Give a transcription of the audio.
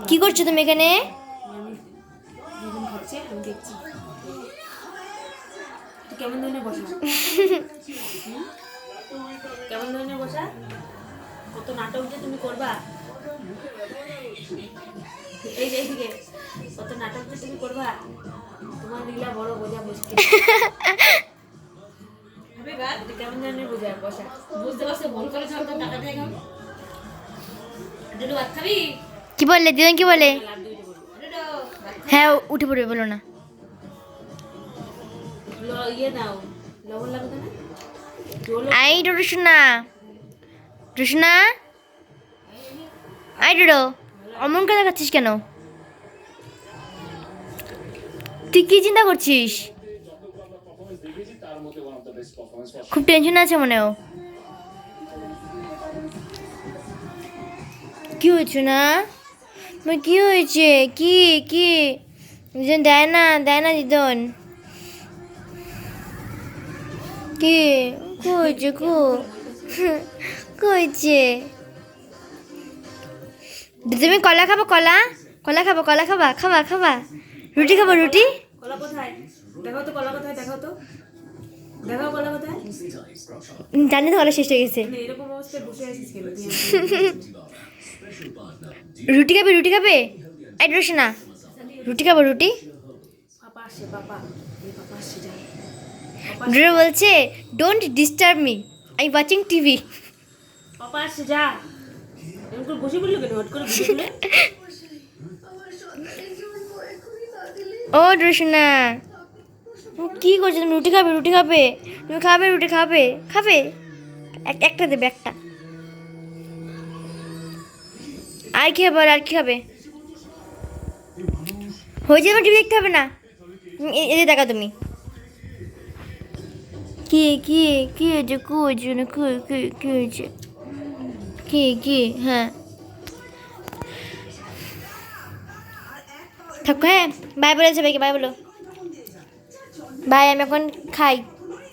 কি করছো তুমি এখানে? কেমন ধরনের বসা কেমন ধরনের বসা কত নাটক যে তুমি করবা এই যে এইদিকে কত নাটক যে তুমি করবা তোমার লীলা বড় বোঝা মুশকিল কেমন ধরনের বোঝা বসা বুঝতে পারছো মন করে যাও তো টাকা দিয়ে খাও ডুডু ভাত খাবি কি বললে দিদন কি বলে? হ্যাঁ উঠে পড়বে বলো না। ইয়ে দাও লবণ লাগবে না আই ডোডো শোনা রুশনা আই ডোডো অমন করে দেখাচ্ছিস কেন? তুই কি চিন্তা করছিস? খুব টেনশন আছে মনে হয়। কি হয়েছে না? কি হয়েছে? কি কি দিদন দেয় না দিদন? কি হয়েছে? হয়েছে তুমি কলা খাবো? কলা খাবা? রুটি খাবো? রুটি কলা কোথায় দেখাও তো কলা কোথায় দেখাও তো দেখাও কলা কোথায় জানি তো কলা শেষ হয়ে গেছে। এরকম অবস্থায় বসে আছিস কেন রুটি খাবে এই রোশ না রুটি খাবো? রুটি পাপা আসে পাপা আসে যা ডোডো বলছে don't disturb me I watching TV. Papa আসে যা এরকম করে বসে বললো কেন হট করে বসে বলে ও রোশনা কি করছো তুমি? রুটি খাবে? তুমি খাবে রুটি খাবে? একটা দেবে একটা। আর কি খাবে? আর কি খাবে? হয়ে যাবে টিভি দেখতে হবে না। এদের দেখা তুমি কি হয়েছে? কি হয়েছে? কি হ্যাঁ থাকো। হ্যাঁ বাই বলেছে ভাইকে বাই বলো। বাই আমি এখন খাই।